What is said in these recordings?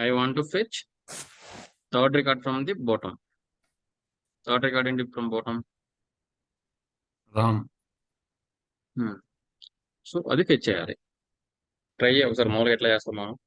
I want to fetch third record from the bottom. Third record ఏంటి from bottom? Ram. So అది fetch చేయాలి. Try ఒకసారి మామూలుగా ఎట్లా చేస్తాం మనం.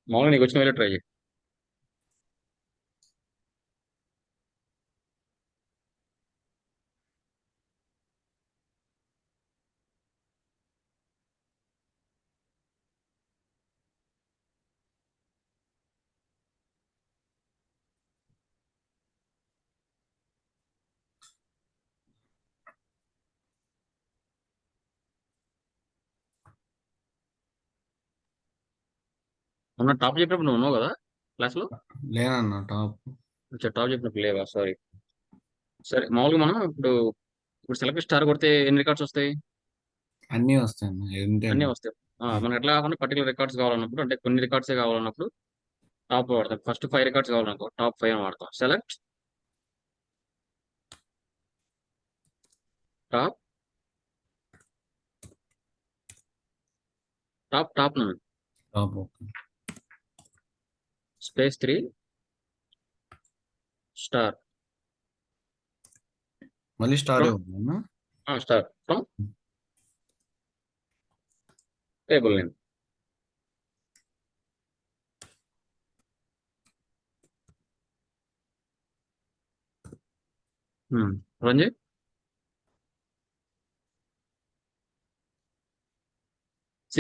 మామూలుగా నీకు వచ్చిన వేళ ట్రై చేయి. మొన్న టాప్ చెప్పినప్పుడు నువ్వు ఉన్నావు కదా క్లాస్లో? లేనన్నా టాప్. టాప్ చెప్పినప్పుడు లేవా? సారీ. సరే మామూలుగా మనం ఇప్పుడు ఇప్పుడు సెలెక్ట్ స్టార్ కొడితే ఎన్ని రికార్డ్స్ వస్తాయి? అన్నీ వస్తాయి అన్న, ఏంటి అన్నీ అన్న. వస్తాయి. మనకి ఎట్లా కాకుండా పర్టికులర్ రికార్డ్స్ కావాలన్నప్పుడు అంటే కొన్ని రికార్డ్సే కావాలన్నప్పుడు టాప్ వాడతాం. ఫస్ట్ 5 రికార్డ్స్ కావాలనుకో టాప్ 5 అని వాడతాం. సెలెక్ట్ టాప్ టాప్ టాప్ నుండి టాప్ ఓకే. స్పేస్ 3 స్టార్ మళ్ళీ స్టార్ ఫ్రమ్ ఇవ్వనా? Star from table name. Run చేయి.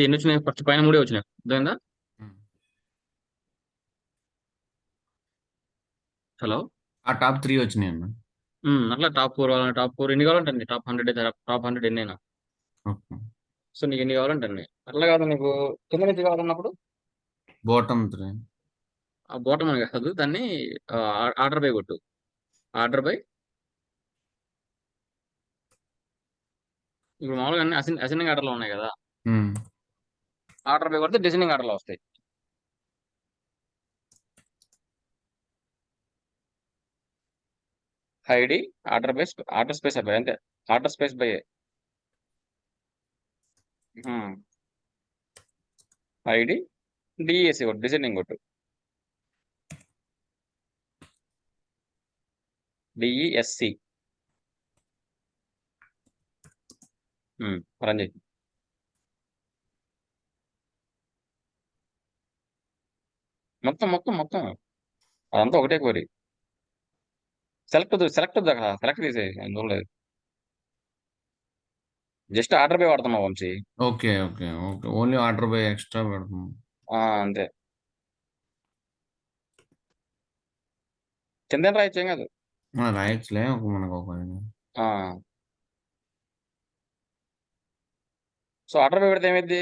ఎన్ని వచ్చినాయి? ఫస్ట్ పైన 3 వచ్చినాయి. అర్థమైందా? హలో. ఆ టాప్ 3 వచ్చినాయి అన్న. అట్లా టాప్ 4 కావాలంటే టాప్ 4 ఎన్ని కావాలంటే అన్ని. టాప్ 100 టాప్ 100 ఎన్నైనా. ఓకే. సో నీకు ఎన్ని కావాలంటే అన్ని. అట్లా కాదు నీకు కింద నుంచి కావాలన్నప్పుడు బాటమ్ 3. ఆ బాటమ్ అని కాదు దాన్ని ఆర్డర్ బై కొట్టు. ఆర్డర్ బై ఇప్పుడు మామూలుగా అన్ని అసెండింగ్ ఆర్డర్లో ఉన్నాయి కదా. ఆర్డర్ బై కొడితే డిసెండింగ్ ఆర్డర్లో వస్తాయి. ID order by order space by అంతే. Order space by ID DSC కొట్టు. డిసెండింగ్ కొట్టు. డిఈఎస్సి రన్ చేయి. మొత్తం మొత్తం మొత్తం అదంతా ఒకటే కోరి. సెలెక్ట్ సెలెక్ట్ తీసేయి. చూడలేదు. జస్ట్ ఆర్డర్ బై వాడుతున్నావు Vamshi. Okay okay okay, only order by extra పెడుతున్నాం. అంతే. కింద రాయొచ్చు ఏం కాదు. రాయొచ్చులే మనకు ఒక. సో ఆర్డర్ బై పెడితే ఏమైంది?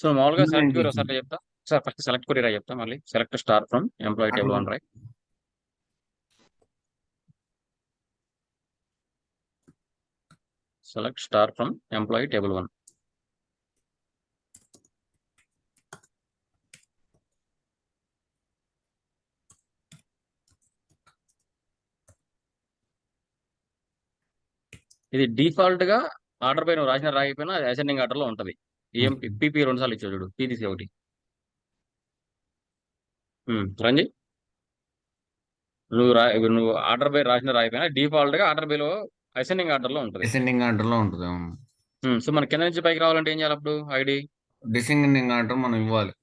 సో మామూలుగా సెలెక్ట్ క్వరీ ఒకసారి చెప్తా. సార్ ఫస్ట్ సెలెక్ట్ క్వరీ రా చెప్తా. మళ్ళీ select star from employee table 1 రాయ్. Select star from employee table 1. ఇది డిఫాల్ట్ గా ఆర్డర్ పై నువ్వు రాసిన రాకపోయినా అసెండింగ్ ఆర్డర్ లో ఉంటది. పీపీ 2 సార్లు ఇచ్చావు చూడు. పీ తీసి ఒకటి. రంజీ ఇప్పుడు నువ్వు ఆర్డర్ బై రాసిన రాకపోయినా డిఫాల్ట్ గా ఆర్డర్ బైలో అసెండింగ్ ఆర్డర్ లో ఉంటది. డిసెండింగ్ ఆర్డర్ లో ఉంటుంది. అవును. సో మన కింద నుంచి పైకి రావాలంటే ఏం చేయాలి అప్పుడు? ఐడి డిసెండింగ్ ఆర్డర్ మనం ఇవ్వాలి.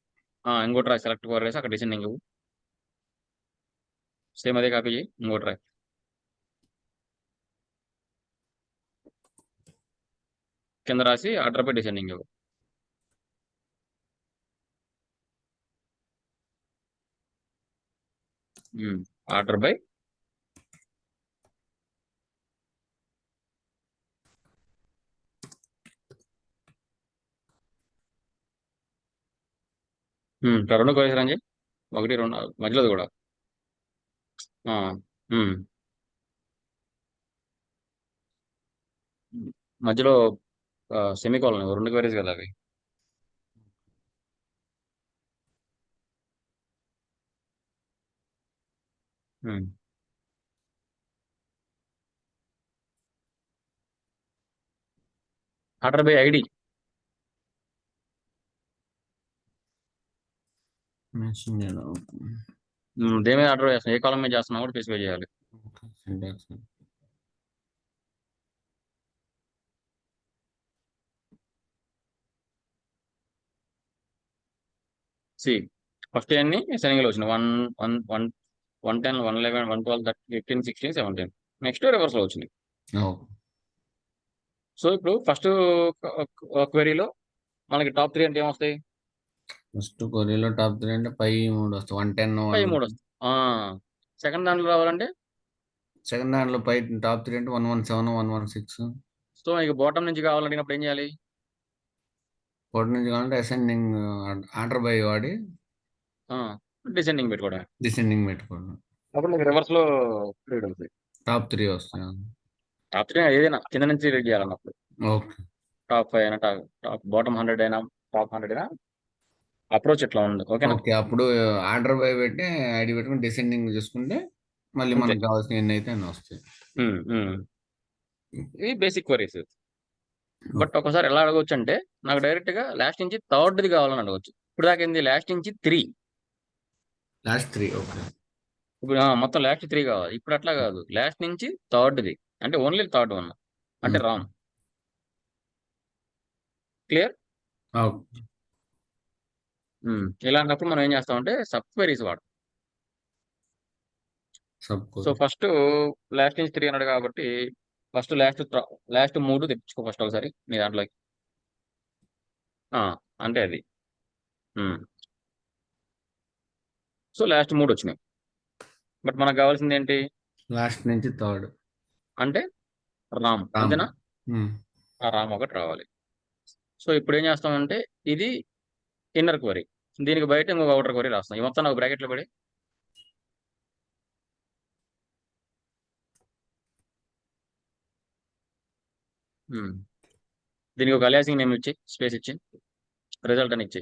ఇంకోటి రాయి. సెలెక్ట్ కోర్ వేసి అక్కడ డిసెండింగ్ ఇవ్వు. సేమ్ అదే కాపీ చేయి. ఇంకోటి రాయి. కింద రాసి ఆర్డర్ బై డిసెండింగ్ ఇవ్వు. ఆర్డర్ బై ఇట్లా రెండు క్వరీస్ రన్ చేయి. ఒకటి రెండు మధ్యలోది కూడా. ఆ, ఉమ్. మధ్యలో సెమీకోలన్ రెండు క్వరీస్ కదా అవి. ఆర్డర్ బై ఐడి మెన్షన్ చేయాలి. దేని మీద ఆర్డర్ చేస్తున్నాం, ఏ కాలం మీద చేస్తున్నాం కూడా స్పెసిఫై చేయాలి. సింటాక్స్. సి ఫస్ట్ అన్ని సెనింగ్ లో వచ్చినాయి. 110 111 112 15 16 17. నెక్స్ట్ రివర్స్ లో వచ్చినాయి. సో ఇప్పుడు ఫస్ట్ క్వెరీలో మనకి టాప్ 3 అంటే ఏమొస్తాయి? ఫస్ట్ కొరియలో టాప్ 3 అంటే పై 3 వస్తాయి. 110 పై 1. 3 వస్తాయి. సెకండ్ దాంట్లో రావాలంటే సెకండ్ దాంట్లో పై టాప్ 3 అంటే 117 116. సో ఇక బాటమ్ నుంచి కావాలన్నప్పుడు ఏం చేయాలి? ఒకటి నుంచి కావాలంటే అసెండింగ్ ఆర్డర్ బై వాడి డిసెండింగ్ పెట్టుకోవడం. డిసెండింగ్ పెట్టుకోండి. అప్పుడు మీకు రివర్స్ లో రీడ్ అవుతుంది. టాప్ 3 వస్తాయి. టాప్ 3 ఏదైనా కింద నుంచి రీడ్ చేయాలన్నప్పుడు ఓకే. టాప్ 5 అయినా టాప్ బాటమ్ 100 అయినా టాప్ 100 అయినా అప్రోచ్ ఇట్లా ఉంది. ఓకేనా? ఓకే, అప్పుడు ఆర్డర్ బై పెట్టి ఐడి పెట్టుకుని డిసెండింగ్ చూసుకుంటే మళ్ళీ అంతే. మనకు కావాల్సిన ఎన్ని అయితే అన్ని వస్తాయి. ఉమ్, ఉమ్. ఇవి బేసిక్ క్వరీస్. బట్ ఒకసారి ఎలా అడగవచ్చు అంటే నాకు డైరెక్ట్ గా లాస్ట్ నుంచి థర్డ్ది కావాలని అడగవచ్చు. ఇప్పుడు దాకా ఏంది లాస్ట్ నుంచి 3. లాస్ట్ 3. ఓకే. ఇప్పుడు మొత్తం లాస్ట్ 3 కావాలి. ఇప్పుడు అట్లా కాదు, లాస్ట్ నుంచి థర్డ్ది అంటే ఓన్లీ థర్డ్ వన్ అంటే రామ్. క్లియర్? ఓకే. ఇలాంటప్పుడు మనం ఏం చేస్తామంటే సబ్ క్వెరీస్ వాడు. Sub so code. First last నుంచి 3 అన్నాడు కాబట్టి ఫస్ట్ లాస్ట్ 3 తెప్పించుకో ఫస్ట్ ఒకసారి నీ దాంట్లోకి. అంటే అది. సో లాస్ట్ 3 వచ్చినాయి. బట్ మనకు కావాల్సింది ఏంటి లాస్ట్ నుంచి థర్డ్ అంటే రామ్. రామ్. అంతేనా? ఆ రామ్ ఒకటి రావాలి. సో ఇప్పుడు ఏం చేస్తామంటే ఇది ఇన్నర్ క్వరీ, దీనికి బయట ఇంకొక అవుటర్ క్వరీ రాస్తాం. ఈ మొత్తం నాకు బ్రాకెట్లో పడి దీనికి ఒక అలియాసింగ్ నేమ్ ఇచ్చి స్పేస్ ఇచ్చి రిజల్ట్ అని ఇచ్చి.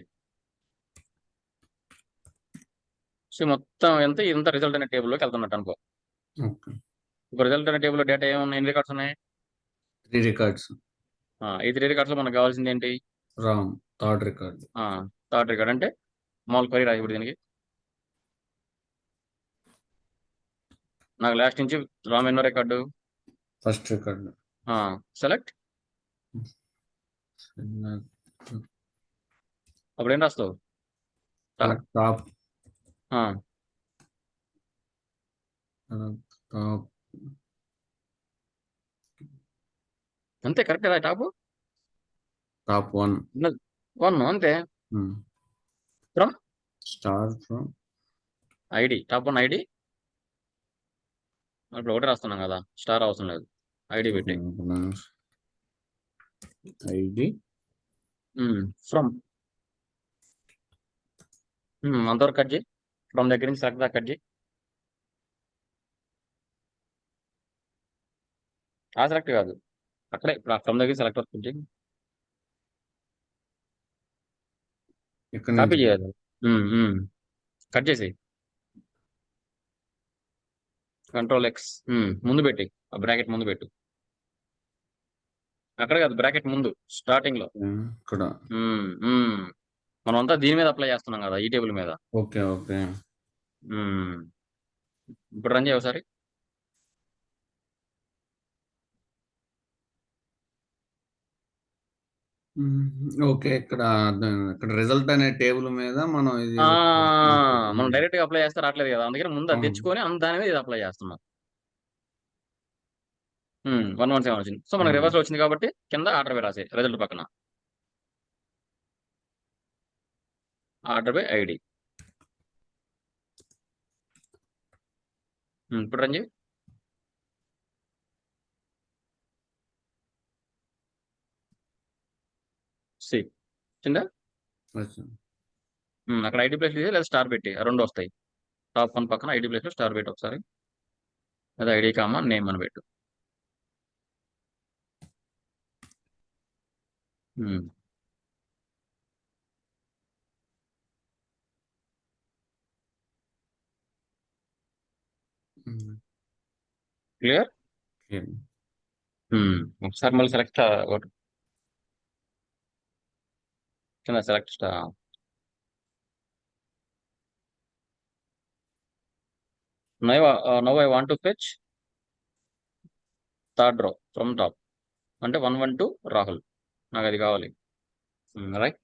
సో మొత్తం ఎంత ఇంత రిజల్ట్ అనే టేబుల్లోకి వెళ్తున్నట్టు అనుకో. ఓకే. ఇప్పుడు రిజల్ట్ అనే టేబుల్లో డేటా ఏమున్నాయి, ఎన్ని రికార్డ్స్ ఉన్నాయి? 3 రికార్డ్స్. ఈ 3 రికార్డ్స్లో మనకు కావాల్సింది ఏంటి? Ram third record. Third record అంటే మామూలు క్వరీ రాయి. ఇప్పుడు దీనికి నాకు లాస్ట్ నుంచి రామ్ ఎన్నో రికార్డు? First record. సెలెక్ట్. అప్పుడు ఏం రాస్తావు? టాప్. టాప్. అంతే కరెక్ట్ కదా టాప్? టాప్ 1. 1 అంతే. From star from ID top 1 ID. ఇప్పుడు ఒకటి రాస్తున్నాం కదా, స్టార్ అవసరం లేదు, ఐడి పెట్టి. ఐడి ఫ్రమ్ అంతవరకు కట్ చేయి. ఫ్రమ్ దగ్గర నుంచి సెలెక్ట్ దాకా కట్ చేయి. సెలెక్ట్ కాదు, అక్కడే ఇప్పుడు ఫ్రమ్ దగ్గర సెలెక్ట్ వరకు కట్ చేయి. ఇక్కడ కాపీ నుంచి చేయాలి. కట్ చేసి కంట్రోల్ ఎక్స్ ముందు పెట్టి ఆ బ్రాకెట్ ముందు పెట్టు. అక్కడ కాదు, బ్రాకెట్ ముందు స్టార్టింగ్ లో. ఇక్కడ. మనం అంతా దీని మీద అప్లై చేస్తున్నాం కదా, ఈ టేబుల్ మీద. ఓకే. ఓకే. ఇప్పుడు రన్ చేయ ఒకసారి. ఓకే. ఇక్కడ రిజల్ట్ అనే టేబుల్ మీద మనం ఇది మనం డైరెక్ట్ గా అప్లై చేస్తే రావట్లేదు కదా, అందుకని ముందు అది అవును. తెచ్చుకొని దాని మీద ఇది అప్లై చేస్తున్నాం. 117 వచ్చింది. సో మనకి రివర్స్ వచ్చింది కాబట్టి కింద ఆర్డర్ బై రాసే రిజల్ట్ పక్కన ఆర్డర్ బై ఐడి. ఇప్పుడు రన్ చేయి. సి కింద అక్కడ ఐడి ప్లేస్ లేదా స్టార్ పెట్టి రెండు వస్తాయి. టాప్ 1 పక్కన ఐడి ప్లేస్ లో స్టార్ పెట్టి ఒకసారి, లేదా ఐడి కామా నేమ్ అని పెట్టు. క్లియర్. ఒకసారి మళ్ళీ సెలెక్ట్ కింద select now I want to fetch third row from top, అంటే 112 రాహుల్, నాకు అది కావాలి. రైట్.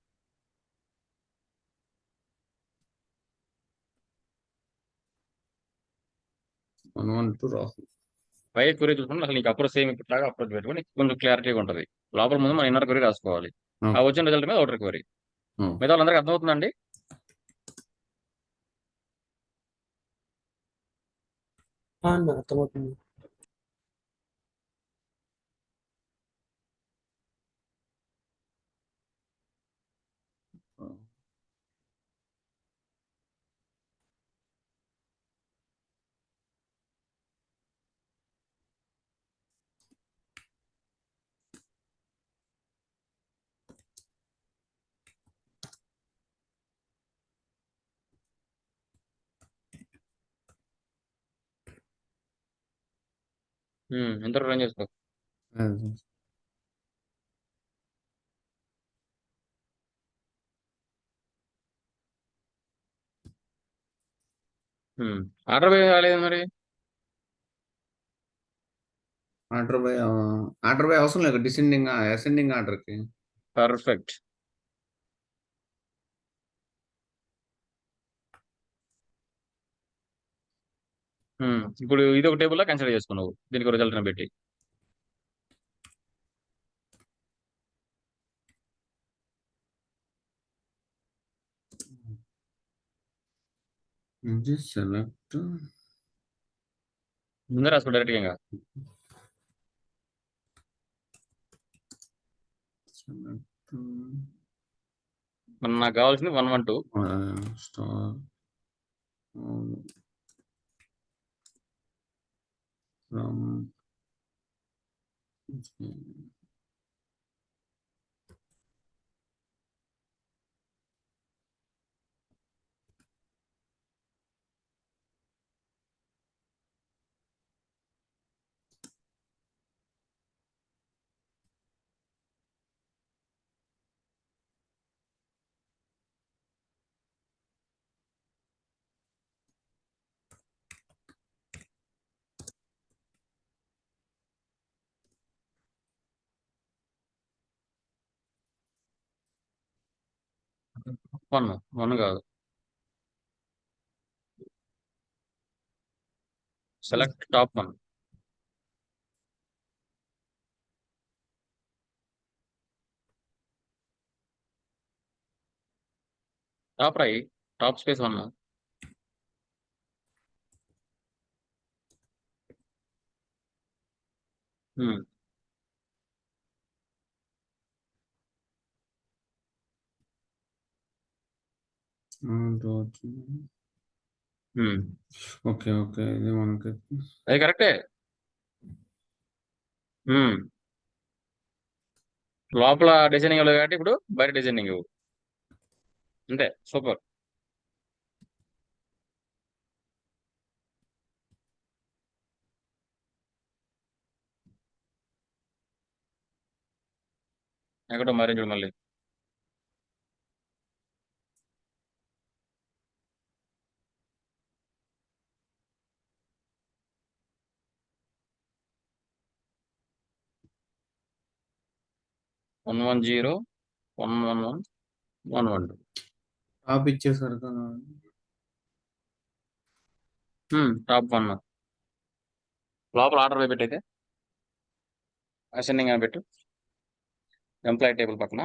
రాహుల్. పై క్వరీ చూసుకుంటే అసలు నీకు అప్రోచ్ సేమ్ ఇప్పటిలాగా అప్రోచ్ పెట్టుకుని నీకు కొంచెం క్లారిటీగా ఉంటుంది. లోపల ముందు మన ఇన్నర్ క్వరీ రాసుకోవాలి. ఆ వచ్చిన రిజల్ట్ మీద అవుటర్ క్వరీ. మిగతా వాళ్ళందరికీ అర్థమవుతుందండి? అర్థమవుతుంది. ఎంత రన్ చేసుకో. ఆర్డర్ పోయి రాలేదు మరి. ఆర్డర్ బై అవసరం లేదు, అసెండింగ్ ఆర్డర్కి. పర్ఫెక్ట్. ఇప్పుడు ఇది ఒక టేబుల్లో కన్సిడర్ చేసుకున్నావు దీనికి రిజల్ట్ పెట్టి. సెలెక్ట్ ముందే రాసుకో డైరెక్ట్గా. ఇంకా మనం నాకు కావాల్సింది 112. స్టార్ వన్ కాదు, select top 1. Top right, top space 1. Okay okay, ఇది మనకి అది కరెక్టే. లోపల డిజైనింగ్ ఇవ్వలేదు కాబట్టి ఇప్పుడు బయట డిజైనింగ్ ఇవ్వు. అంతే, సూపర్. ఎక్కడో మరి చూడు మళ్ళీ. వన్ 110 111 112. టాప్ ఇచ్చేసారు కదా. టాప్ 1 లోపల ఆర్డర్ పెట్టయితే అసెండింగ్ అని పెట్టు. ఎంప్లాయీ టేబుల్ పక్కన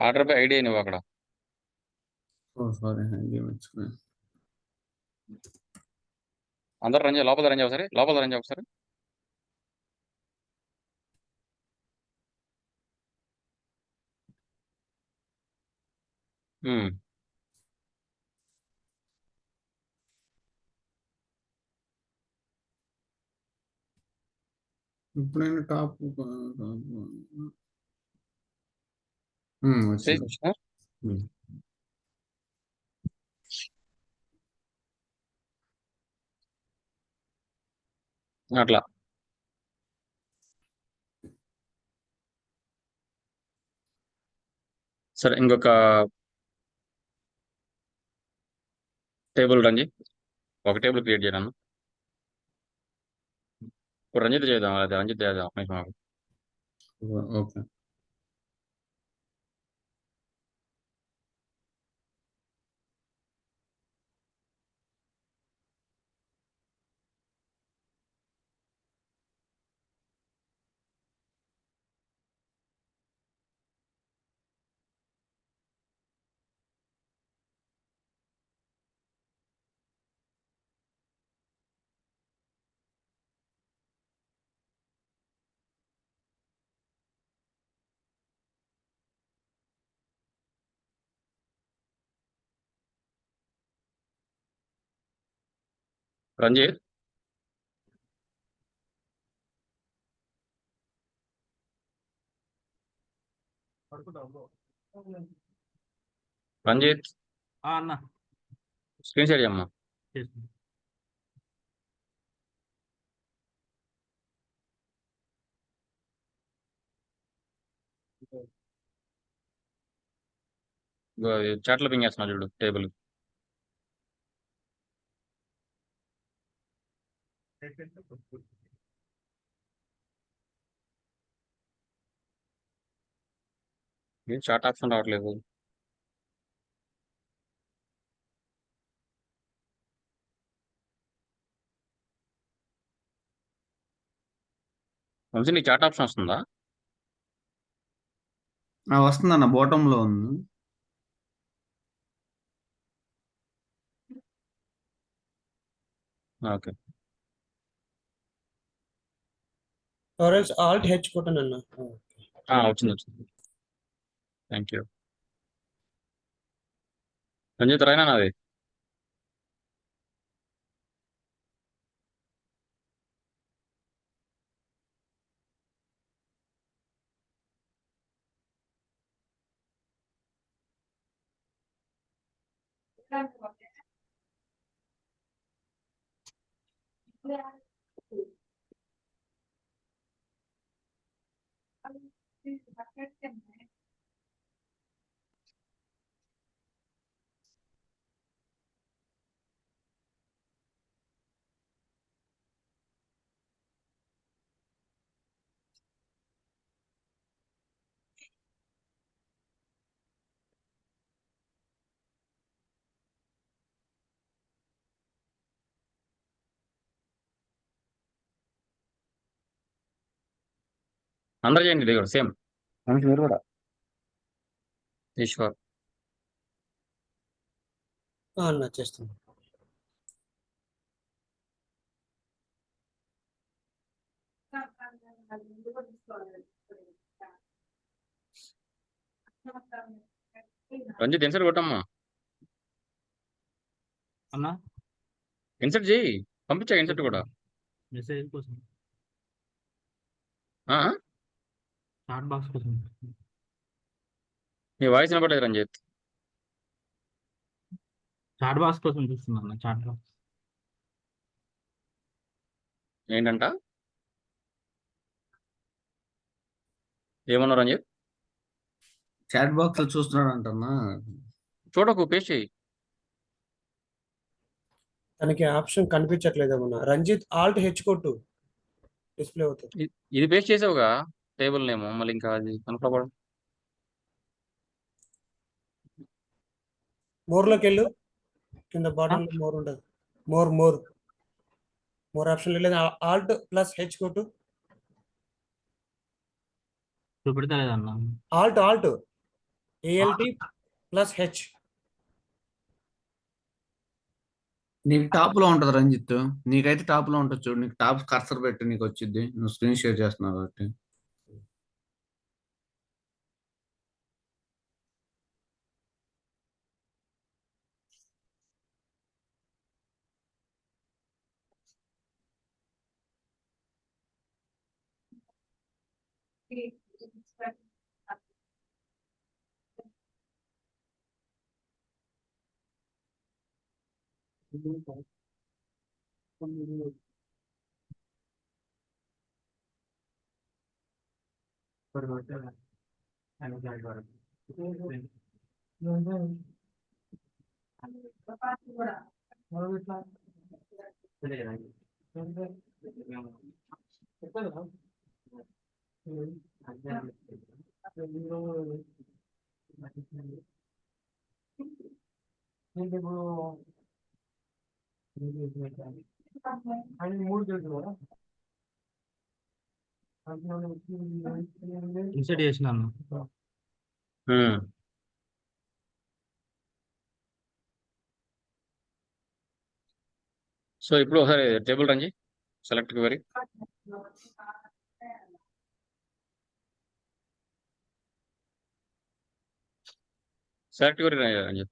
ఆర్డర్ బై ఐడి నువ్వు అక్కడ. సారీ అందరు రన్ చేయి, లోపల రన్ చేయ ఒకసారి, లోపల రన్ చేయ ఒకసారి. ఇప్పుడైనా టాప్ చేయి వచ్చింది. సార్. అట్లా సరే, ఇంకొక టేబుల్ రన్ చేయి, ఒక టేబుల్ క్రియేట్ చేయను. ఇప్పుడు రంజిత్ చేద్దాం, అదే రంజిత్ చేద్దాం ఒక నిమిషం ఆగు. ఓకే. రంజిత్, రంజిత్ అన్న స్క్రీన్ షేర్ చేయమ్మా. చేస్తున్నా. చాట్లో పింగ్ చేస్తున్నా చూడు టేబుల్. చాట్ ఆప్షన్ రావట్లేదు. వంశీ నీకు చాట్ ఆప్షన్ వస్తుందా? వస్తుందన్న, బాటంలో ఉంది. ఓకే. ఆల్ట్ హెచ్ కొట్టను అన్న. వచ్చింది వచ్చింది. Thank you. రంజిత్ రాయనా నాది. అందరు చేయండి, ఇది కూడా సేమ్. మీరు కూడా ఈశ్వర్. అన్న చేస్తున్నా. రంజిత్ ఇన్సర్ట్ కొట్టమ్మా. అన్న ఇన్సర్ట్ చేయి, పంపించా ఇన్సర్ట్ కూడా. మెసేజ్ కోసం, ఆ? చాట్ బాక్స్ కోసం. నీ వాయిస్ వినపడలేదు రంజిత్. చాట్ బాక్స్ కోసం చూస్తున్నా అన్న. చాట్ బాక్స్ ఏంటంట? ఏమన్నా రంజిత్? చాట్ బాక్స్ లో చూస్తున్నాడు అంటన్నా. చూడకు, పేస్ట్ చేయి. తనకి ఆప్షన్ కనిపించట్లేదేమన్నా. రంజిత్ ఆల్ట్ హెచ్ కొట్టు, డిస్ప్లే అవుతుంది. ఇది పేస్ట్ చేసావుగా టేబుల్ నేమ్, మళ్ళీ ఇంకా అది కనపడకూడదు. మోర్లోకి వెళ్ళు, కింద బాటమ్ లో మోర్ ఉంటుంది. మోర్ మోర్ మోర్ ఆప్షన్ లేదు. ఆల్ట్ ప్లస్ హెచ్ కొట్టు. చూపెడతలేదన్న. Alt alt ALT plus H. నీకు టాప్ లో ఉంటది రంజిత్, నీకైతే టాప్ లో ఉంటుంది చూడు, నీకు టాప్ కర్సర్ పెట్టి నీకు వచ్చింది, నువ్వు స్క్రీన్ షేర్ చేస్తున్నావు కాబట్టి. ఇన్సర్ట్ చేసినాను. సో ఇప్పుడు ఒకసారి table Ranji select query. Select query Ranji.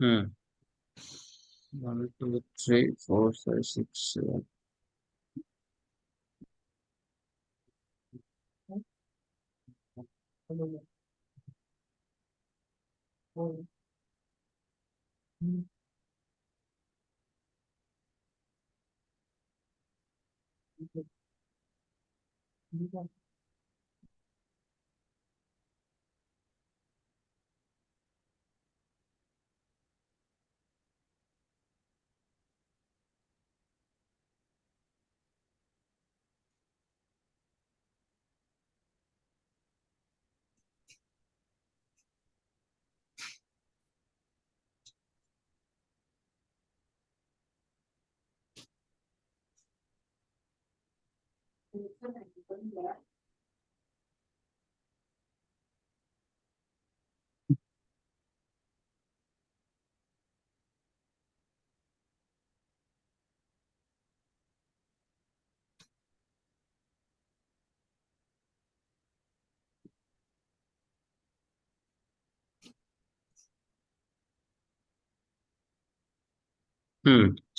Hmm. 1, 2, 3, 4, 5, 6, 7.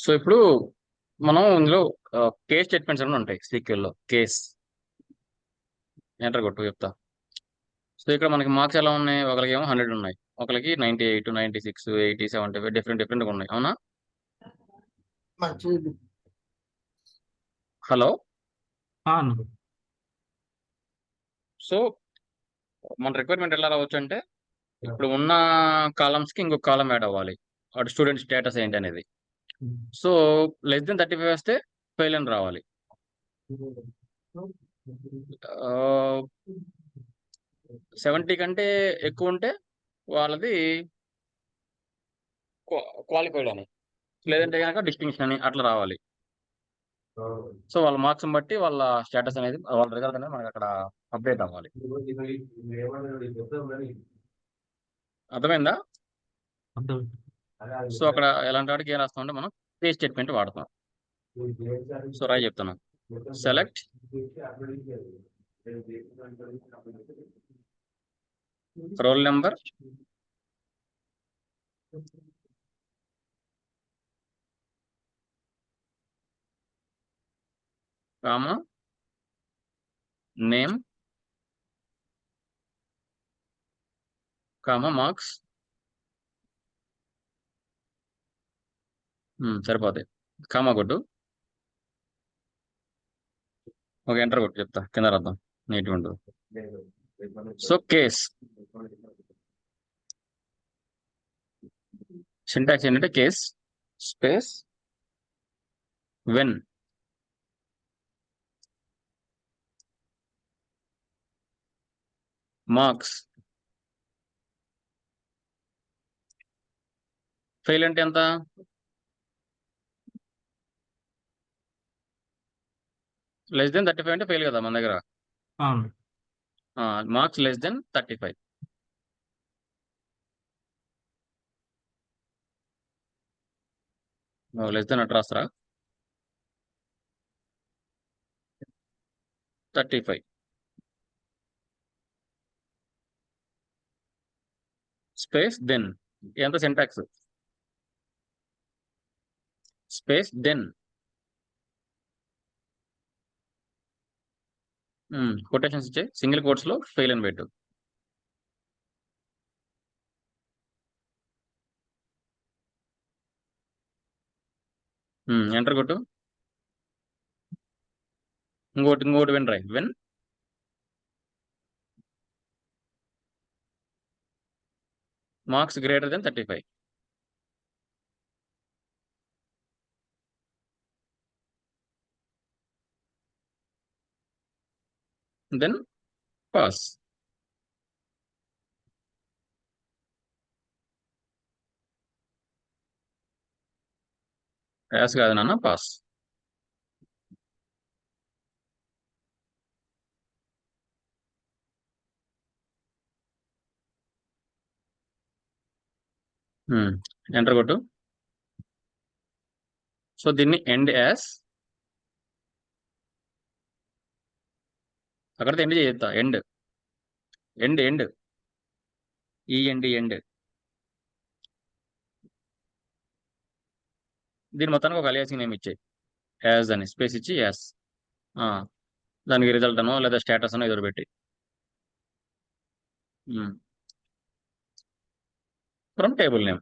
So ఇప్పుడు మనం ఇందులో కేస్ స్టేట్మెంట్స్ అని ఉంటాయి SQL లో. కేస్ ఎంటర్ కొట్టు చెప్తా. సో ఇక్కడ మనకి మార్క్స్ ఎలా ఉన్నాయి, ఒకరికి ఏమో 100 ఉన్నాయి, ఒకరికి 98, 96, 80, 75 డిఫరెంట్గా ఉన్నాయి. అవునా? హలో. సో మన రిక్వైర్మెంట్ ఎలా రావచ్చు అంటే, ఇప్పుడు ఉన్న కాలమ్స్కి ఇంకొక కాలం యాడ్ అవ్వాలి, వాటి స్టూడెంట్ స్టేటస్ ఏంటి అనేది. సో లెస్ దెన్ 35 వేస్తే ఫెయిల్ అని రావాలి. 70 కంటే ఎక్కువ ఉంటే వాళ్ళది క్వాలిఫైడ్ అని, లేదంటే కనుక డిస్టింక్షన్ అని అట్లా రావాలి. సో వాళ్ళ మార్క్స్ బట్టి వాళ్ళ స్టేటస్ అనేది, వాళ్ళ రిజల్ట్ అనేది మనకి అక్కడ అప్డేట్ అవ్వాలి. అర్థమైందా? సో అక్కడ ఎలాంటి వాటికి ఏం రాస్తామంటే మనం కేస్ స్టేట్మెంట్ వాడతాం. సో రాయి చెప్తాను. Select roll number, comma name, comma marks, సరిపోతాయి. కామా కొట్టు. ఒక ఎంటర్ కొట్టు చెప్తా కింద రాద్దాం నీట్గా ఉంటుంది. సో కేస్ సింటాక్స్ ఏంటంటే case space when marks fail అంటే ఎంత? లెస్ దెన్ 35 అంటే ఫెయిల్ కదా మన దగ్గర. అవును. Marks less than 35. Less than అటు రాస్తారా? 35 స్పేస్ దెన్ ఎంత సింటాక్స్ స్పేస్ దెన్ కొటేషన్స్ ఇచ్చే సింగిల్ కోట్స్ లో ఫెయిల్ అని పెట్టు. ఎంటర్ కొట్టు. ఇంకోటి విన్ రాయ్. When marks greater than 35. Then pass. Pass కాదు నాన్న, పాస్. ఎంటర్ కొట్టు. సో దీన్ని ఎండ్ యాస్ అక్కడితో ఎండ్ చేస్తా. ఎండ్ ఎండ్ ఎండ్ ఈ ఎండ్ ఎండ్ దీని మొత్తానికి ఒక అలియాసింగ్ నేమ్ ఇచ్చాయి. యాజ్ అని స్పేస్ ఇచ్చి యాస్. దానికి రిజల్ట్ అనో లేదా స్టేటస్ అనో ఎదురు పెట్టి ఫ్రమ్ టేబుల్ నేమ్.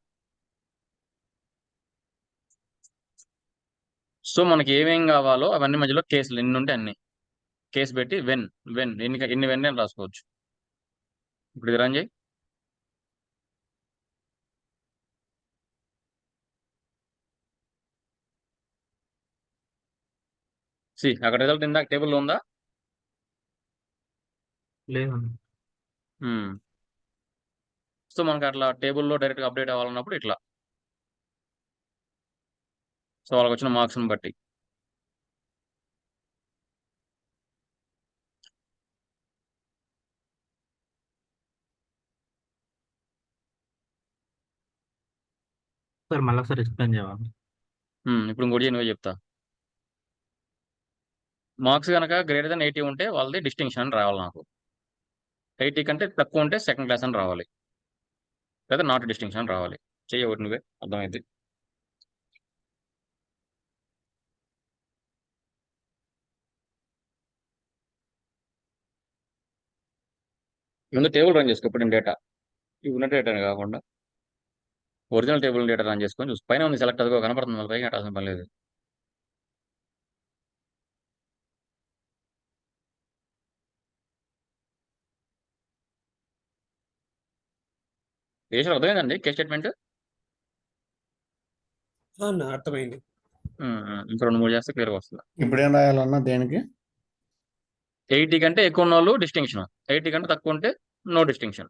సో మనకి ఏమేం కావాలో అవన్నీ మధ్యలో కేసులు ఎన్ని ఉంటే అన్ని కేసు పెట్టి వెన్ వెన్ ఎన్ని వెన్ అని రాసుకోవచ్చు. ఇప్పుడు ఇది రన్ చేయి. అక్కడ రిజల్ట్ ఇందాక టేబుల్లో ఉందా? లేదన్న. సో మనకి అట్లా టేబుల్లో డైరెక్ట్గా అప్డేట్ అవ్వాలన్నప్పుడు ఇట్లా. సో వాళ్ళకి వచ్చిన మార్క్స్ని బట్టి సార్ మళ్ళీ ఒకసారి ఎక్స్ప్లెయిన్ చేయాలి. ఇప్పుడు ఇంకోటి నువ్వే చెప్తా. మార్క్స్ కనుక గ్రేటర్ దెన్ 80 ఉంటే వాళ్ళది డిస్టింక్షన్ అని రావాలి. నాకు 80 కంటే తక్కువ ఉంటే సెకండ్ క్లాస్ అని రావాలి, లేదా నాట్ డిస్టింక్షన్ అని రావాలి. చెయ్యి ఒకటి నువ్వే, అర్థమైంది. ముందు టేబుల్ రన్ చేసుకో. ఇప్పుడు డేటా ఇవి ఉన్న డేటా కాకుండా ఒరిజినల్ టేబుల్ డేటా రన్ చేసుకొని చూసి పైన ఉంది సెలెక్ట్ అదిగో కనపడుతుంది. మళ్ళీ పైకి కట్టాల్సిన పని లేదు. చేసిన అర్థమైందండి కేస్ స్టేట్మెంట్. అర్థమైంది. ఇంకా 2-3 చేస్తే క్లియర్గా వస్తుంది. ఇప్పుడు ఏం రాయాలన్నా దేనికి? 80 కంటే ఎక్కువ ఉన్న వాళ్ళు డిస్టింక్షన్, 80 కంటే తక్కువ ఉంటే నో డిస్టింక్షన్.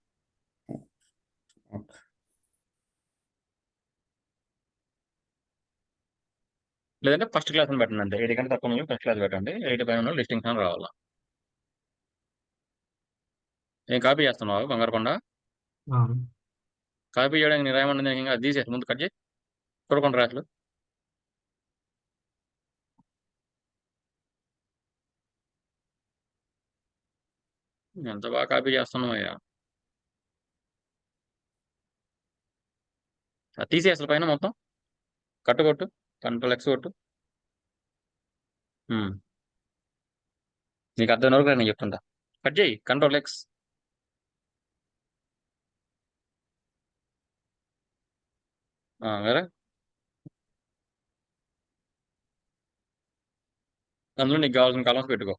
లేదంటే ఫస్ట్ క్లాస్ అని పెట్టండి. అంటే 80 కంటే తక్కువ ఉన్న ఫస్ట్ క్లాస్ పెట్టండి, 80 పైన ఉన్న డిస్టింక్షన్ రావాలా. ఏం కాపీ చేస్తున్నావు బంగారు కొండ? అవును. కాపీ చేయడానికి నీ రాయమంది ఇంకా అది తీసేసి ముందు కట్ చేయి. చూడకుండా రా అసలు. ఎంత బాగా కాపీ చేస్తున్నావు అయ్యా. అది తీసే అసలు పైన మొత్తం కట్టుకొట్టు, కంట్రోల్ ఎక్స్ కొట్టు. నీకు అర్థం వరకు నేను చెప్తుంటా. కట్ చేయి, కంట్రోల్ ఎక్స్. వేరే అందులో నీకు కావాల్సిన కాలమ్స్ పెట్టుకో.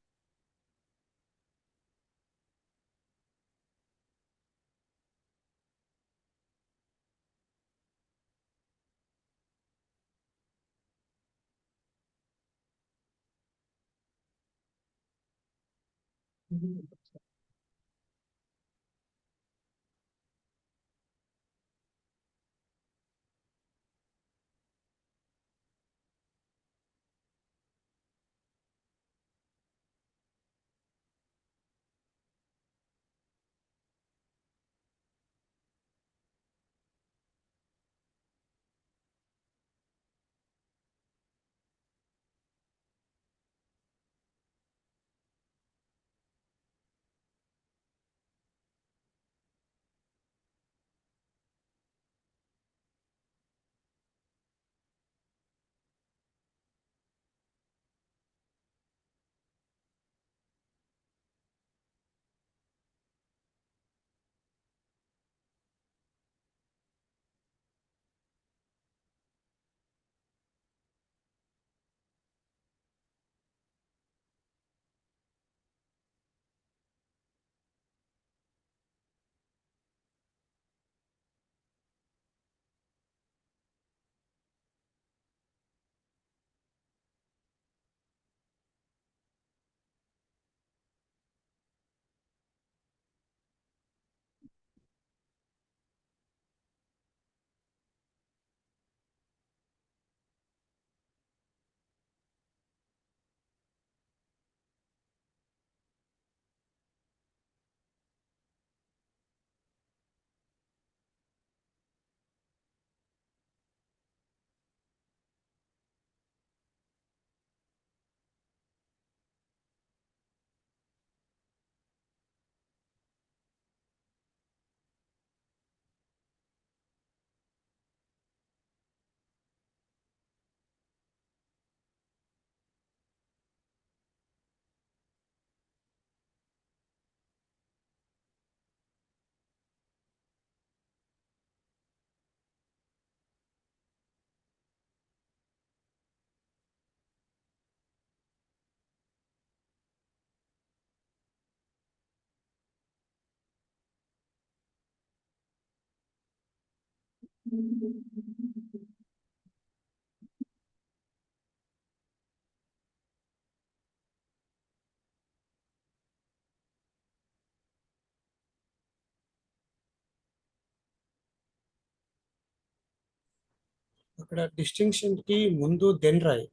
అక్కడ డిస్టింక్షన్ కి ముందు దెన్ రాయి.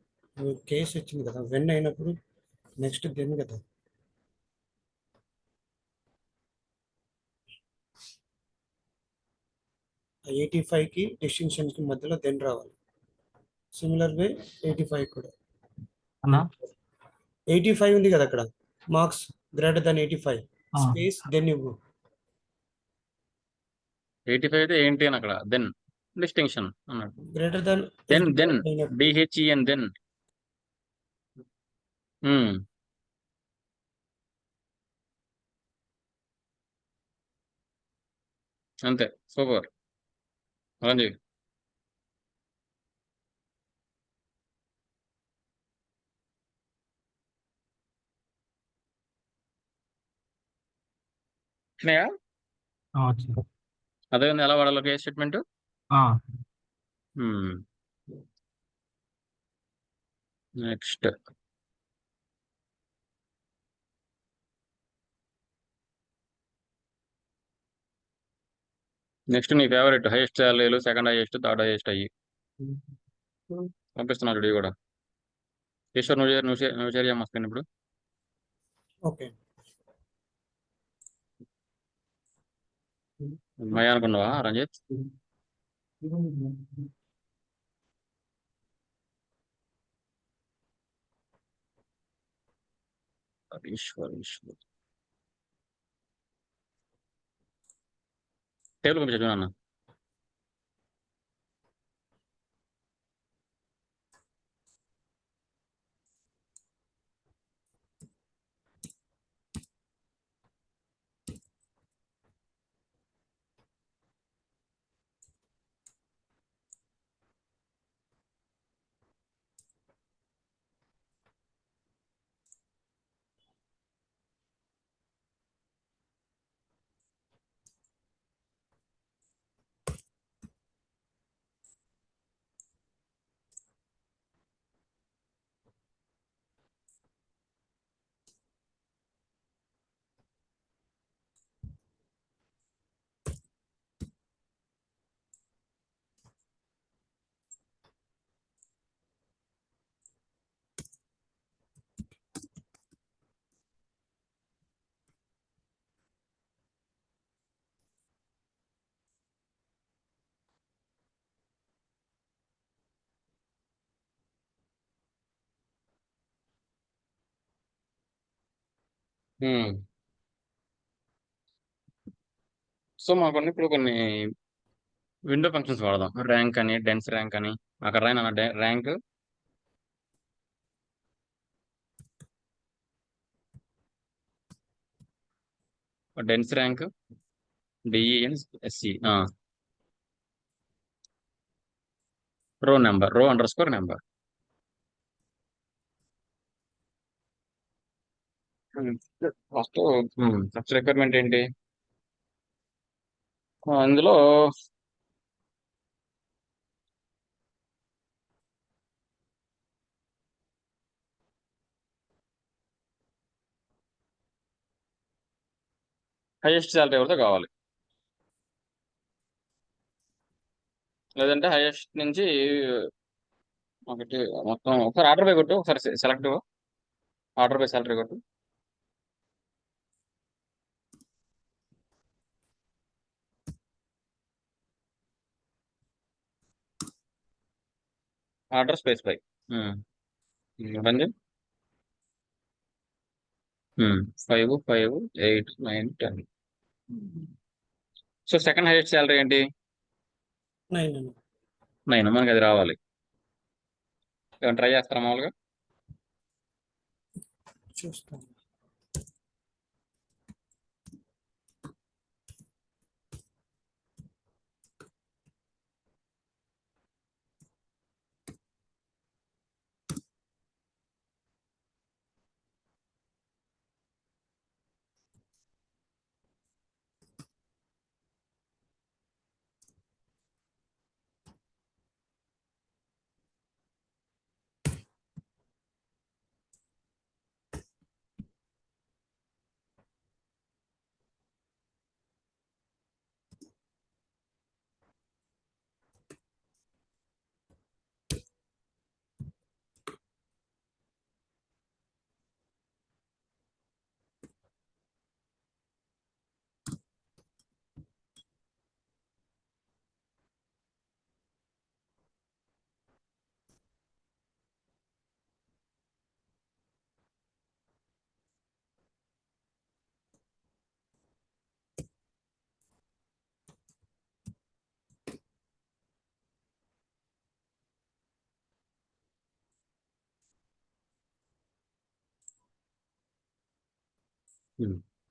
కేసు వచ్చింది కదా, వెన్ అయినప్పుడు నెక్స్ట్ దెన్ కదా. ఆ 85 కి డిస్టింక్షన్ కి మధ్యలో దెన్ రావాలి. సిమిలర్ వే 85 కూడా. అన్నా 85 ఉంది కదా అక్కడ, మార్క్స్ గ్రేటర్ దాన్ 85 ఆ, స్పేస్ దెన్ ఇవ్వు. 85 అయితే ఏంటి అని అక్కడ దెన్ డిస్టింక్షన్ అన్నాడు. Greater than then D H E N then. అంతే, సూపర్. రంజీవ్. వచ్చినాయా? వచ్చింది. అదే ఉంది, ఎలా వాడాలో కేస్ స్టేట్మెంట్. ఆ, నెక్స్ట్ నెక్స్ట్ నీ ఫేవరెట్ హైయెస్ట్ శాలరీలు, సెకండ్ హైయెస్ట్, థర్డ్ హైయెస్ట్ అయ్యి పంపిస్తున్నా చూడు ఇవి కూడా. ఈశ్వర్ నువ్వు షేర్ చేయమస్తాను ఇప్పుడు. ఓకే. మయ అనుకున్నావా రంజిత్? ఈశ్వర్ టేబుల్ పంపించా చూడన్న. సో మనకు ఇప్పుడు కొన్ని విండో ఫంక్షన్స్ వాడదాం. ర్యాంక్ అని, డెన్స్ ర్యాంక్ అని. అక్కడ రాయన rank dense rank D E N S C row number, row underscore స్కోర్ నెంబర్. ఫస్ట్ ఫస్ట్ రిక్వైర్మెంట్ ఏంటి? అందులో హైయెస్ట్ శాలరీ ఎవరితో కావాలి, లేదంటే హైయెస్ట్ నుంచి ఒకటి మొత్తం ఒకసారి ఆర్డర్ బై కొట్టు, ఒకసారి సెలెక్ట్ ఆర్డర్ బై శాలరీ కొట్టు. ఆర్డర్ స్పేస్ బై రండి. 5, 5, 8, 9, 10. సో సెకండ్ హైయెస్ట్ శాలరీ ఏంటి? 9 అండి. 9. మనకి అది రావాలి. ఏమైనా ట్రై చేస్తారా మామూలుగా? చూస్తాను.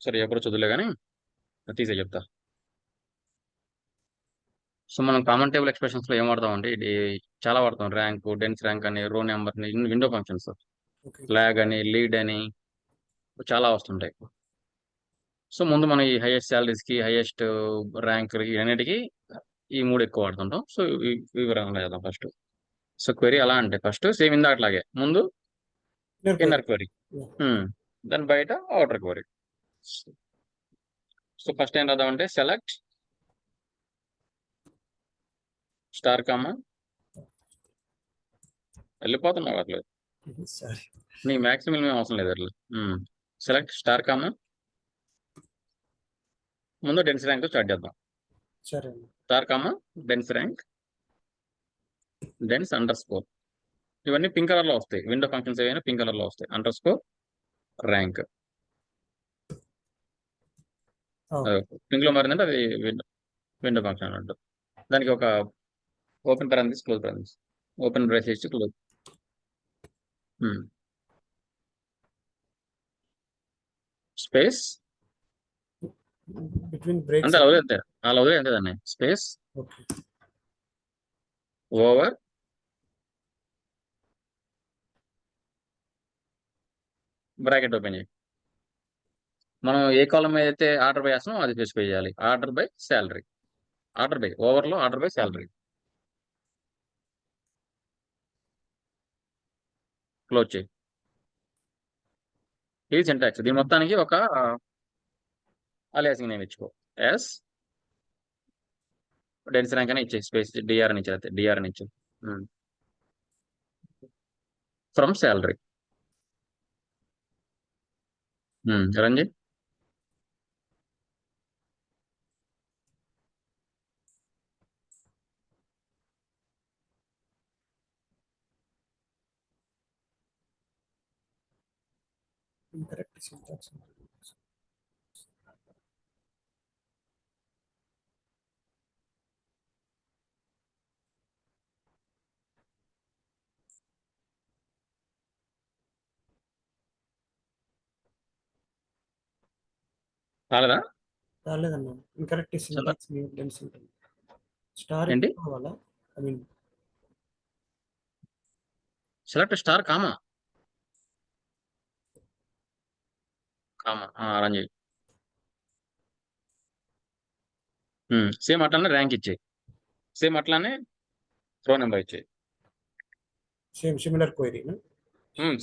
సరే ఎప్పుడు చదువులే కానీ తీసే చెప్తా. సో మనం కామన్ టేబుల్ ఎక్స్ప్రెషన్స్ లో ఏం వాడతాం అంటే ఇది చాలా వాడతాం. ర్యాంక్, డెన్స్ ర్యాంక్ అని, రో నెంబర్ అని, విండో ఫంక్షన్స్, ఓకే. ఫ్లాగ్ అని, లీడ్ అని చాలా వస్తుంటాయి. సో ముందు మనం ఈ హైయెస్ట్ శాలరీస్ కి, హైయెస్ట్ ర్యాంక్ అన్నిటికీ ఈ 3 ఎక్కువ వాడుతుంటాం. సో వివరంగా చేద్దాం ఫస్ట్. సో క్వెరీ అలా అంటే ఫస్ట్ సేమ్ ఇందాకట్లాగే ముందు ఇన్నర్ క్వెరీ, దాని బయట అవుటర్ క్వెరీ. సో ఫస్ట్ ఏం రాద్దాం అంటే సెలెక్ట్ స్టార్ కామా, వెళ్ళిపోతున్నావు అట్లేదు, సరే. నీ మ్యాక్సిమం అవసరం లేదు అట్లా. సెలెక్ట్ స్టార్ కామా, ముందు డెన్స్ ర్యాంక్ స్టార్ట్ చేద్దాం. సరే అండి. Star comma dense rank, dense under score. ఇవన్నీ పింక్ కలర్ లో వస్తాయి. విండో ఫంక్షన్స్ ఏవైనా పింక్ కలర్ లో వస్తాయి. అండర్ స్కోర్ ర్యాంక్ పింక్ లో మారిందంటే అది విండో ఫంక్షన్ అన్నట్టు. దానికి ఒక open parenthesis, close parenthesis, open brace ఇచ్చి క్లోజ్. Space between braces. అంటే అలా వదిలేస్తే అలా వదిలేంతే దాన్ని. Space okay. Over bracket open చేయి. మనం ఏ కాలం అయితే ఆర్డర్ బై వేస్తున్నాం అది స్పెసిఫై చేయాలి. Order by salary, order by ఓవర్లో ఆర్డర్ బై శాలరీ క్లోజ్ చేయి. ఇది సింటాక్స్. దీని మొత్తానికి ఒక అలియాసింగ్ నేమ్ ఇచ్చుకో. ఎస్ డెన్స్ ర్యాంక్ అని ఇచ్చే, స్పేస్ డిఆర్ అని ఇచ్చారు, డిఆర్ అని ఇచ్చు. From salary Ranji. Incorrect syntax. రాలేదా? రాలేదన్నా. Incorrect syntax new dense ఉంటుంది. స్టార్ ఏంటి? కావాలా? I mean select star comma run చేయి. సేమ్ అట్లానే ర్యాంక్ ఇచ్చేయి. సేమ్ అట్లానే రో నెంబర్ ఇచ్చేయి. similar query. No?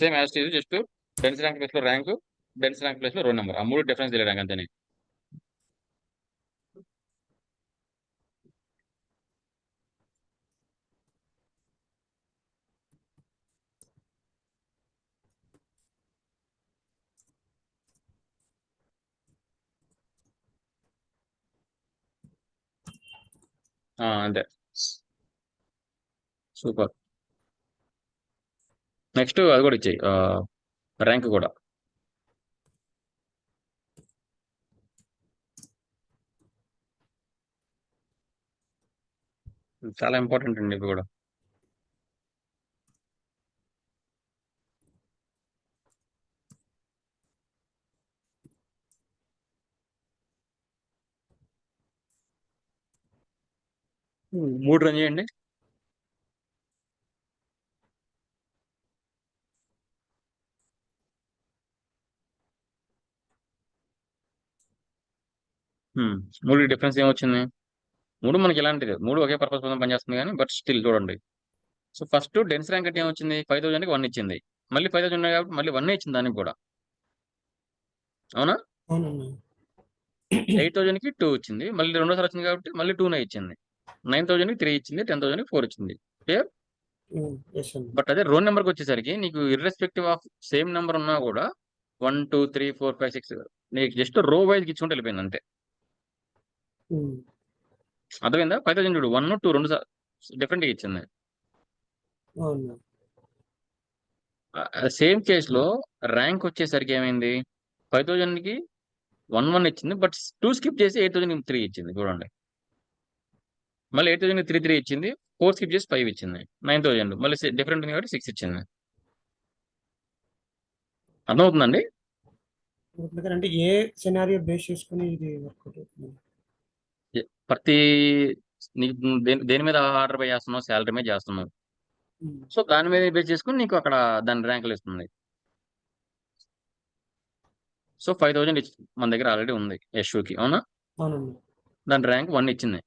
Same as టీజ్, జస్ట్ డెన్స్ ర్యాంక్ ప్లేస్ లో ర్యాంక్, డెన్స్ ర్యాంక్ ప్లేస్ లో రో నెంబర్, ఆ 3 డిఫరెన్స్ తెలియడానికి అంతే. అంతే. సూపర్. నెక్స్ట్ అది కూడా ఇచ్చేయి, ర్యాంక్ కూడా. చాలా ఇంపార్టెంట్ అండి ఇవి కూడా. మూడు రన్ చేయండి. మూడు డిఫరెన్స్ ఏమొచ్చింది? మూడు మనకి ఎలాంటిది, మూడు ఒకే పర్పస్ కోసం పనిచేస్తుంది కానీ బట్ స్టిల్ చూడండి. సో ఫస్ట్ డెన్స్ ర్యాంక్ అంటే ఏమొచ్చింది? 5000కి 1 ఇచ్చింది. మళ్ళీ 5000 ఉన్నాయి కాబట్టి మళ్ళీ 1 ఇచ్చింది దానికి కూడా. అవునా? అవునన్నా. 8000కి 2 ఇచ్చింది. మళ్ళీ రెండోసారి వచ్చింది కాబట్టి మళ్ళీ 2 ఇచ్చింది. 9000కి 3 ఇచ్చింది. 10,000కి 4 ఇచ్చింది. క్లియర్? Yes అన్న. బట్ అదే రోల్ నెంబర్కి వచ్చేసరికి నీకు ఇర్రెస్పెక్టివ్ ఆఫ్ సేమ్ నెంబర్ ఉన్నా కూడా 1 2 3 4 5 6 నీకు జస్ట్ రో వైజ్ ఇచ్చుకుంటే వెళ్ళిపోయింది అంతే. అర్థమైందా? 5000 చూడు, 1 2 రెండు డిఫరెంట్గా ఇచ్చింది. అవునా. సేమ్ కేసులో ర్యాంక్ వచ్చేసరికి ఏమైంది? 5000కి 1 ఇచ్చింది. బట్ 2 స్కిప్ చేసి 8000కి 3 ఇచ్చింది. చూడండి, మళ్ళీ 8000కి 3 3 ఇచ్చింది. 4 స్కిప్ చేసి 5 ఇచ్చింది. 9000 మళ్ళీ డిఫరెంట్ ఉంది కాబట్టి 6 ఇచ్చింది. అర్థమవుతుందండి? అంటే ఏ సినారియో బేస్ చేసుకుని ఇది వర్కౌట్ అవుతుంది? ప్రతి నీకు దేని మీద ఆర్డర్ పే చేస్తున్నావు? శాలరీ మీద చేస్తున్నావు. సో దాని మీద బేస్ చేసుకుని నీకు అక్కడ దాని ర్యాంకులు ఇస్తుంది. సో 5000 మన దగ్గర ఆల్రెడీ ఉంది యశ్వుకి, అవునా? అవునన్నా. దాని ర్యాంక్ 1 ఇచ్చింది.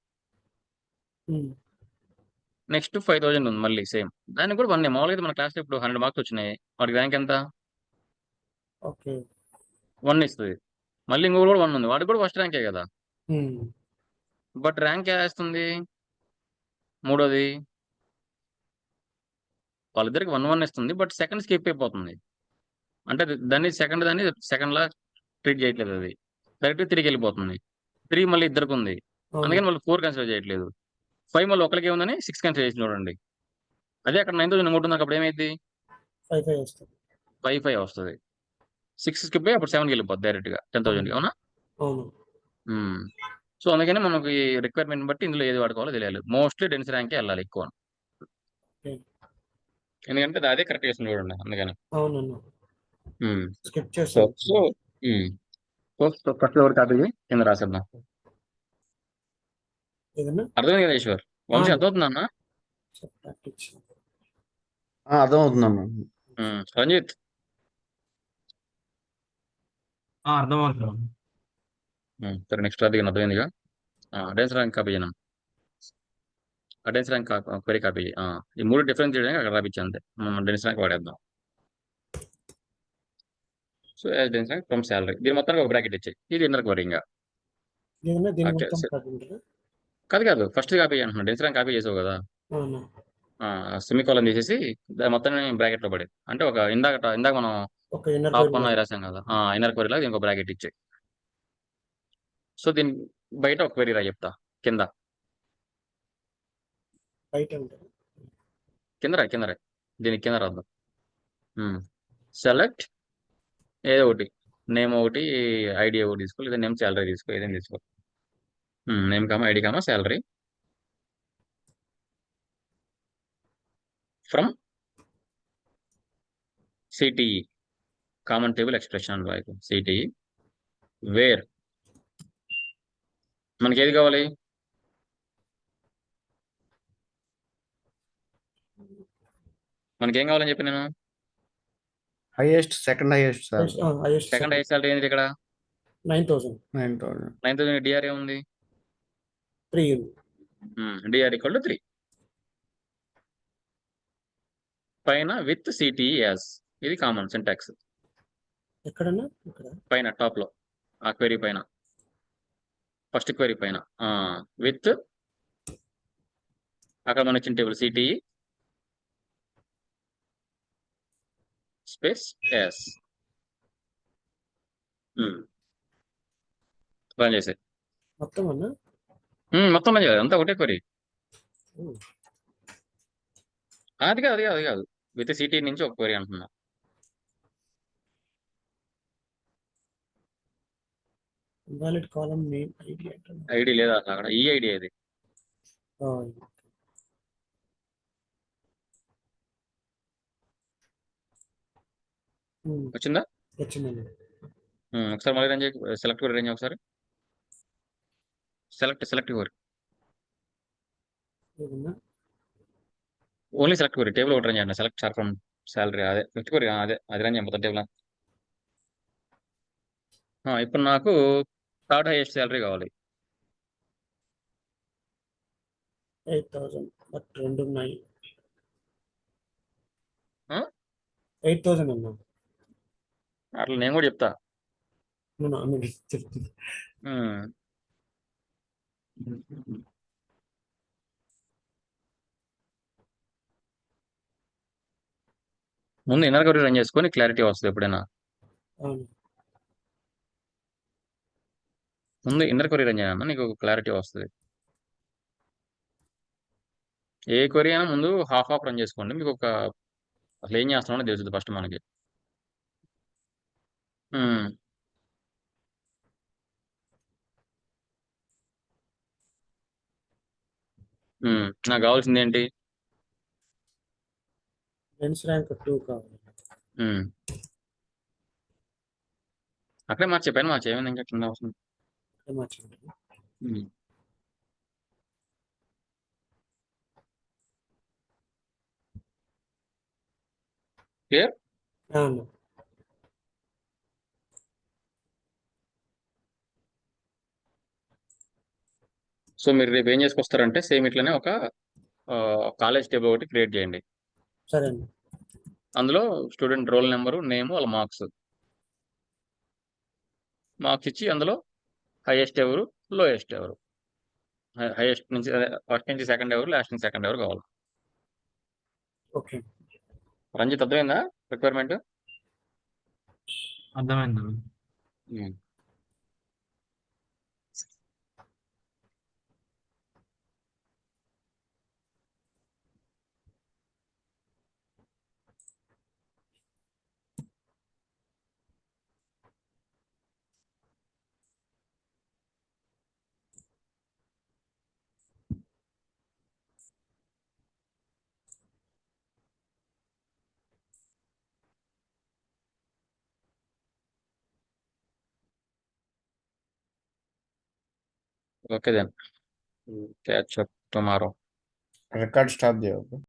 నెక్స్ట్ 5000 ఉంది మళ్ళీ సేమ్, దానికి కూడా 1. మామూలుగా మన క్లాస్లో ఇప్పుడు 100 మార్క్స్ వచ్చినాయి, వాడికి ర్యాంక్ ఎంత? ఓకే. 1 ఇస్తుంది. మళ్ళీ ఇంకొకటి కూడా 1 ఉంది, వాడికి కూడా ఫస్ట్ ర్యాంకే కదా. బట్ ర్యాంక్ వేస్తుంది మూడోది, వాళ్ళిద్దరికి 1 1 ఇస్తుంది. బట్ సెకండ్ స్కిప్ అయిపోతుంది. అంటే దాన్ని సెకండ్ లా ట్రీట్ చేయట్లేదు, అది డైరెక్ట్ తిరిగి వెళ్ళిపోతుంది. 3 మళ్ళీ ఇద్దరికి ఉంది, అందుకని వాళ్ళు 4 కన్సిడర్ చేయట్లేదు. 5 మళ్ళీ ఒకరికి ఉందని 6 కన్సిడర్ చేసి చూడండి. అదే అక్కడ 9000 ఇంకోటి ఉంది, అప్పుడు ఏమైంది? 5 వస్తుంది. 5 5 వస్తుంది. 6 స్కిప్ అయ్యి అప్పుడు 7కి వెళ్ళిపోద్ది డైరెక్ట్గా 10,000కి, అవునా? అవును. సో అందుకని మనకి రిక్వైర్మెంట్ బట్టి ఇందులో ఏది వాడుకోవాలో తెలియాలి. మోస్ట్లీ డెన్స్ ర్యాంకే వెళ్ళాలి ఎక్కువ, ఎందుకంటే అదే కరెక్ట్ చేస్తుంది చూడండి, అందుకని. అవునన్నా. స్కిప్ సో చేస్తాను. సో ఫస్ట్ ఎవరు కాపీ కింద రాసేద్దాం. ఏదన్నా అర్థమైంది కదా ఈశ్వర్? వంశీ అర్థమవుతుందన్నా? అర్థమవుతుందమ్మా. రంజిత్ అర్థమవుతుంది. సరే, నెక్స్ట్ అది అర్థమైందిగా. డెన్స్ ర్యాంక్ కాపీ చేయను, డెన్స్ ర్యాంక్ క్వరీ కాపీ చేయి. ఈ 3 డిఫరెన్స్ చేయడానికి అక్కడ రాపించి అంతే. డెన్స్ ర్యాంక్ వాడేద్దాం. So dense rank from salary, దీని మొత్తానికి ఒక బ్రాకెట్ ఇచ్చాయి. ఇది ఇన్నర్ క్వరీ ఇంకా. ఏదన్నా దీని ఓకే, మొత్తం కాకుండా కాదు ఫస్ట్ కాపీ అంటున్నాను. డెన్స్ ర్యాంక్ కాపీ చేసావు కదా, అవునా. సెమికోలన్ తీసేసి దాని మొత్తం బ్రాకెట్ లో పడే, అంటే ఒక ఇందాక మనం ఒక ఇన్నర్ టాప్ 1 రాసాం కదా, ఇన్నర్ క్వరీ లాగా ఇంకో బ్రాకెట్ ఇచ్చాయి. సో దీని బయట ఒక క్వరీ రా చెప్తా, కింద బయట ఉంటుంది. కింద రా దీనికి కింద రాద్దాం. సెలెక్ట్ ఏదో ఒకటి నేమ్ ఒకటి, ఐడి ఒకటి తీసుకో, లేదా నేమ్ శాలరీ తీసుకో, ఏదైనా తీసుకో. Name comma ID comma salary from CTE common table expression వైపు సిటిఈ వేర్ మనకి ఏది కావాలి? మనకి ఏం కావాలని చెప్పి నేను highest second highest sir highest second highest salary ఏంటి ఇక్కడ 9,000 9,000. 9,000 డిఆర్ ఏముంది? 3 యూనిట్. డిఆర్ ఈక్వల్ టు 3 పైన విత్ సిటిఎస్ ఇది కామన్ సింటాక్స్ ఎక్కడన్నా ఇక్కడ పైన టాప్ లో ఆ క్వెరీ పైన ఫస్ట్ క్వెరీ పైన విత్ అక్కడ మన ఇచ్చిన table CTE space S run చేసే మొత్తం అన్నా. మొత్తం రన్ చేయాలి అంతా ఒకటే క్వెరీ. Hmm. అది కాదు అది కాదు విత్ సిటీ నుంచి ఒక క్వెరీ అంటున్నా. ఇన్వాలిడ్ కాలమ్ నేమ్ ఐడి అంటున్నా. ఐడి లేదా అక్కడ ఈ ఐడి అది వచ్చిందా? వచ్చిందండి. ఒకసారి మళ్ళీ రన్ చేయి, సెలెక్ట్ క్వెరీ రన్ చేయి ఒకసారి. సెలెక్ట్ క్వెరీ ఏదన్నా ఓన్లీ సెలెక్ట్ క్వెరీ టేబుల్ ఒకటి రన్ చేయండి. సెలెక్ట్ చార్ ఫ్రమ్ శాలరీ అదే ఫిఫ్త్ క్వెరీ అదే అది రన్ చేయండి మొత్తం టేబుల్. ఇప్పుడు నాకు థర్డ్ హైయెస్ట్ శాలరీ కావాలి. 8,000 బట్ రెండు ఉన్నాయి. Huh? 8,000 అన్నా. అట్లా నేను కూడా చెప్తా. చెప్తుంది. ముందు ఇన్నర్ క్వెరీ రన్ చేసుకొని క్లారిటీ వస్తుంది ఎప్పుడైనా. అవును. ముందు ఇన్నర్ క్వెరీ రన్ చేయమన్నా నీకు క్లారిటీ వస్తుంది. ఏ క్వెరీ అయినా ముందు హాఫ్ రన్ చేసుకోండి, మీకు ఒక అసలు ఏం చేస్తున్నామో తెలుస్తుంది ఫస్ట్ మనకి. నాకు కావాల్సింది ఏంటి? బెంచ్ ర్యాంక్ 2 కావాలి. అక్కడే మార్చే పైన మార్చే ఏమైంది ఇంకా కింద అవసరం. మార్చండి. క్లియర్? అవును. సో మీరు రేపు ఏం చేసుకొస్తారంటే సేమ్ ఇట్లనే ఒక కాలేజ్ టేబుల్ ఒకటి క్రియేట్ చేయండి. సరే అండి. అందులో స్టూడెంట్ రోల్ నెంబరు, నేము, వాళ్ళ మార్క్స్ ఇచ్చి అందులో హైయెస్ట్ ఎవరు, లోయెస్ట్ ఎవరు, హైయెస్ట్ నుంచి ఫస్ట్ నుంచి సెకండ్ ఎవరు, లాస్ట్ నుంచి సెకండ్ ఎవరు కావాలి. ఓకే. రంజిత్ అర్థమైందా రిక్వైర్మెంట్? అర్థమైంది. Okay then catch up tomorrow. Record stop చేయవు.